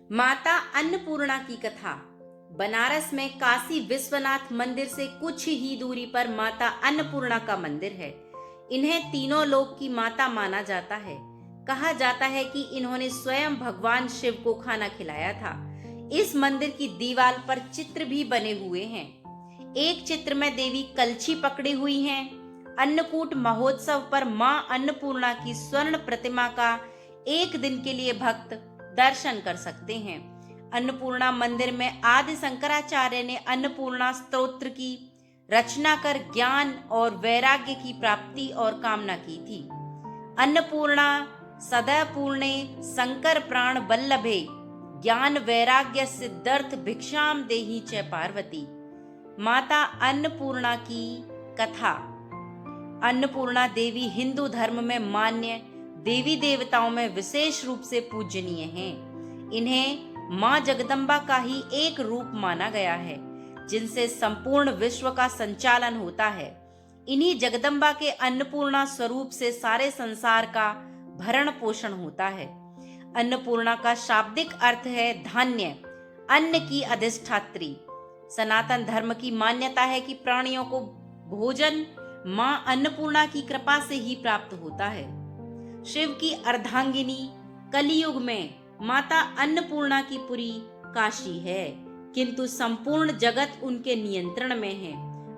माता अन्नपूर्णा की कथा। बनारस में काशी विश्वनाथ मंदिर से कुछ ही दूरी पर माता अन्नपूर्णा का मंदिर है। इन्हें तीनों लोक की माता माना जाता है। कहा जाता है कि इन्होंने स्वयं भगवान शिव को खाना खिलाया था। इस मंदिर की दीवार पर चित्र भी बने हुए हैं। एक चित्र में देवी कलछी पकड़ी हुई हैं। अन्नकूट महोत्सव पर मां अन्नपूर्णा की स्वर्ण प्रतिमा का एक दिन के लिए भक्त दर्शन कर सकते हैं। अन्नपूर्णा मंदिर में आदि शंकराचार्य ने अन्नपूर्णा स्तोत्र की रचना कर ज्ञान और वैराग्य की प्राप्ति और कामना की थी। अन्नपूर्णा सदा पूर्णे शंकर प्राण वल्लभे ज्ञान वैराग्य सिद्धर्थ भिक्षाम देहि च पार्वती। माता अन्नपूर्णा की कथा। अन्नपूर्णा देवी हिंदू धर्म में मान्य देवी देवताओं में विशेष रूप से पूजनीय हैं। इन्हें मां जगदम्बा का ही एक रूप माना गया है, जिनसे संपूर्ण विश्व का संचालन होता है। इन्हीं जगदम्बा के अन्नपूर्णा स्वरूप से सारे संसार का भरण पोषण होता है। अन्नपूर्णा का शाब्दिक अर्थ है धान्य, अन्न की अधिष्ठात्री। सनातन धर्म की मान्यता है कि प्राणियों को भोजन मां अन्नपूर्णा की कृपा से ही प्राप्त होता है। शिव की अर्धांगिनी कलियुग में माता अन्नपूर्णा की पुरी काशी है, किंतु संपूर्ण जगत उनके नियंत्रण में है।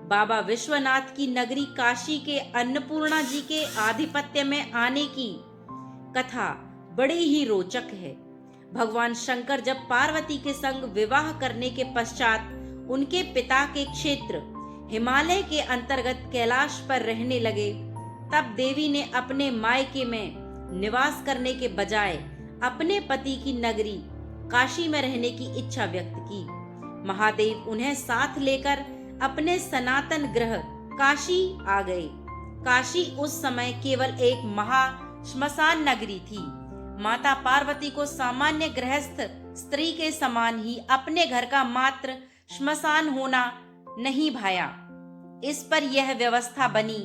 बाबा विश्वनाथ की नगरी काशी के अन्नपूर्णा जी के आधिपत्य में आने की कथा बड़ी ही रोचक है। भगवान शंकर जब पार्वती के संग विवाह करने के पश्चात उनके पिता के क्षेत्र हिमालय के अंतर्गत कैलाश पर रहने लगे, तब देवी ने अपने मायके में निवास करने के बजाय अपने पति की नगरी काशी में रहने की इच्छा व्यक्त की। महादेव उन्हें साथ लेकर अपने सनातन ग्रह काशी आ गए। काशी उस समय केवल एक महा श्मशान नगरी थी। माता पार्वती को सामान्य गृहस्थ स्त्री के समान ही अपने घर का मात्र श्मशान होना नहीं भाया। इस पर यह व्यवस्था बनी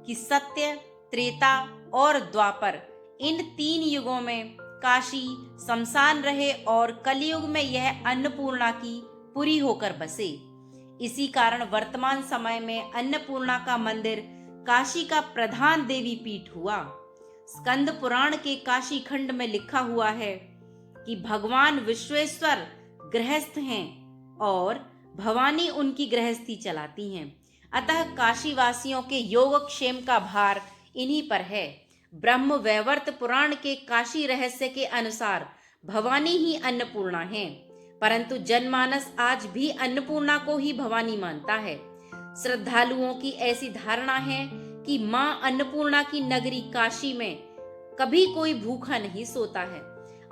कि सत्य, त्रेता और द्वापर इन तीन युगों में काशी शमशान रहे और कलयुग में यह अन्नपूर्णा की पुरी होकर बसे। इसी कारण वर्तमान समय में अन्नपूर्णा का मंदिर काशी का प्रधान देवी पीठ हुआ। स्कंद पुराण के काशी खंड में लिखा हुआ है कि भगवान विश्वेश्वर गृहस्थ हैं और भवानी उनकी गृहस्थी चलाती हैं। अतः काशी वासियों के योगक्षेम का भार इन्हीं पर है। ब्रह्म वैवर्त पुराण के काशी रहस्य के अनुसार भवानी ही अन्नपूर्णा है, परंतु जनमानस आज भी अन्नपूर्णा को ही भवानी मानता है। श्रद्धालुओं की ऐसी धारणा है कि मां अन्नपूर्णा की नगरी काशी में कभी कोई भूखा नहीं सोता है।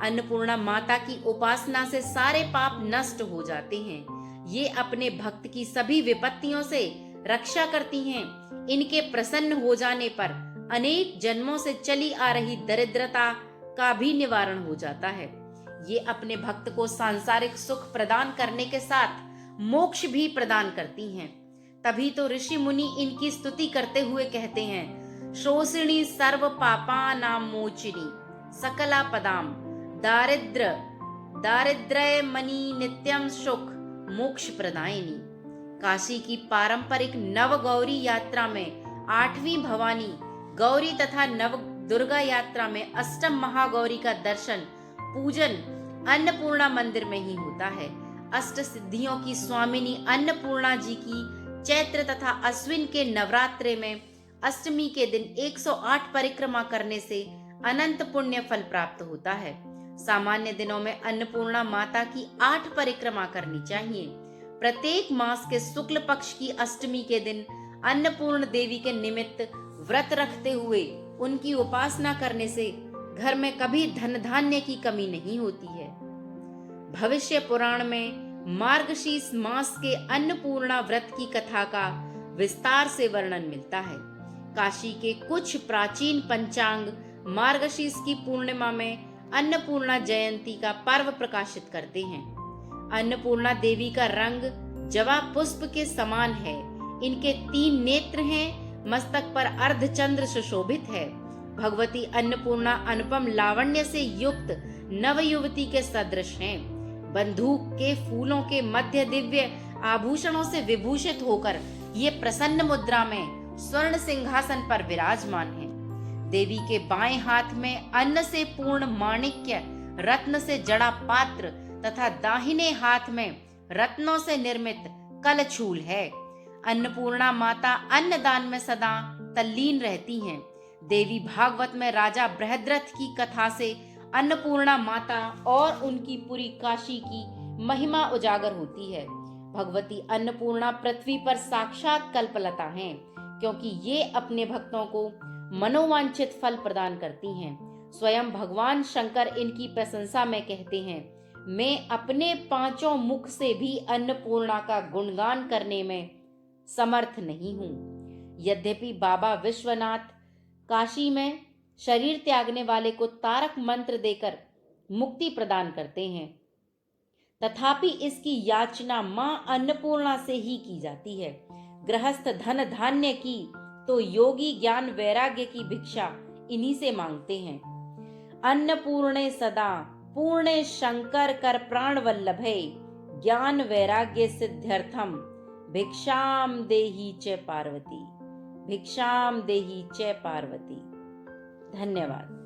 अन्नपूर्णा माता की उपासना से सारे पाप नष्ट हो जाते हैं। ये अपने भक्त की सभी विपत्तियों से रक्षा करती हैं। इनके प्रसन्न हो जाने पर अनेक जन्मों से चली आ रही दरिद्रता का भी निवारण हो जाता है। ये अपने भक्त को सांसारिक सुख प्रदान करने के साथ मोक्ष भी प्रदान करती हैं। तभी तो ऋषि मुनि इनकी स्तुति करते हुए कहते हैं, शोषिणी सर्व पापानां मोचिनी सकला पदाम दारिद्र्य मणि नित्यम सुख मोक्ष प्रदायिनी। काशी की पारंपरिक नव गौरी यात्रा में 8वीं भवानी गौरी तथा नव दुर्गा यात्रा में अष्टम महागौरी का दर्शन पूजन अन्नपूर्णा मंदिर में ही होता है। अष्ट सिद्धियों की स्वामिनी अन्नपूर्णा जी की चैत्र तथा अश्विन के नवरात्रे में अष्टमी के दिन 108 परिक्रमा करने से अनंत पुण्य फल प्राप्त होता है। सामान्य दिनों में अन्नपूर्णा माता की 8 परिक्रमा करनी चाहिए। प्रत्येक मास के शुक्ल पक्ष की अष्टमी के दिन अन्नपूर्ण देवी के निमित्त व्रत रखते हुए उनकी उपासना करने से घर में कभी धन धान्य की कमी नहीं होती है। भविष्य पुराण में मार्गशीर्ष मास के अन्नपूर्णा व्रत की कथा का विस्तार से वर्णन मिलता है। काशी के कुछ प्राचीन पंचांग मार्गशीर्ष की पूर्णिमा में अन्नपूर्णा जयंती का पर्व प्रकाशित करते हैं। अन्नपूर्णा देवी का रंग जवा पुष्प के समान है। इनके 3 नेत्र हैं। मस्तक पर अर्धचंद्र सुशोभित है। भगवती अन्नपूर्णा अनुपम लावण्य से युक्त नव युवती के सदृश हैं। बंदूक के फूलों के मध्य दिव्य आभूषणों से विभूषित होकर ये प्रसन्न मुद्रा में स्वर्ण सिंहासन पर विराजमान है। देवी के बाएं हाथ में अन्न से पूर्ण माणिक्य रत्न से जड़ा पात्र तथा दाहिने हाथ में रत्नों से निर्मित कलछूल है। अन्नपूर्णा माता अन्नदान में सदा तल्लीन रहती हैं। देवी भागवत में राजा बृहद्रथ की कथा से अन्नपूर्णा माता और उनकी पूरी काशी की महिमा उजागर होती है। भगवती अन्नपूर्णा पृथ्वी पर साक्षात कल्पलता हैं, क्योंकि ये अपने भक्तों को मनोवांछित फल प्रदान करती हैं। स्वयं भगवान शंकर इनकी प्रशंसा में कहते हैं, मैं अपने पांचों मुख से भी अन्नपूर्णा का गुणगान करने में समर्थ नहीं हूँ। यद्यपि बाबा विश्वनाथ काशी में शरीर त्यागने वाले को तारक मंत्र देकर मुक्ति प्रदान करते हैं, तथापि इसकी याचना मां अन्नपूर्णा से ही की जाती है। गृहस्थ धन धान्य की तो योगी ज्ञान वैराग्य की भिक्षा इन्हीं से मांगते हैं। अन्नपूर्णे सदा पूर्णे शंकर कर प्राण वल्लभे ज्ञान वैराग्य सिद्ध्यर्थम भिक्षाम देहि च पार्वती, भिक्षाम देहि च पार्वती। धन्यवाद।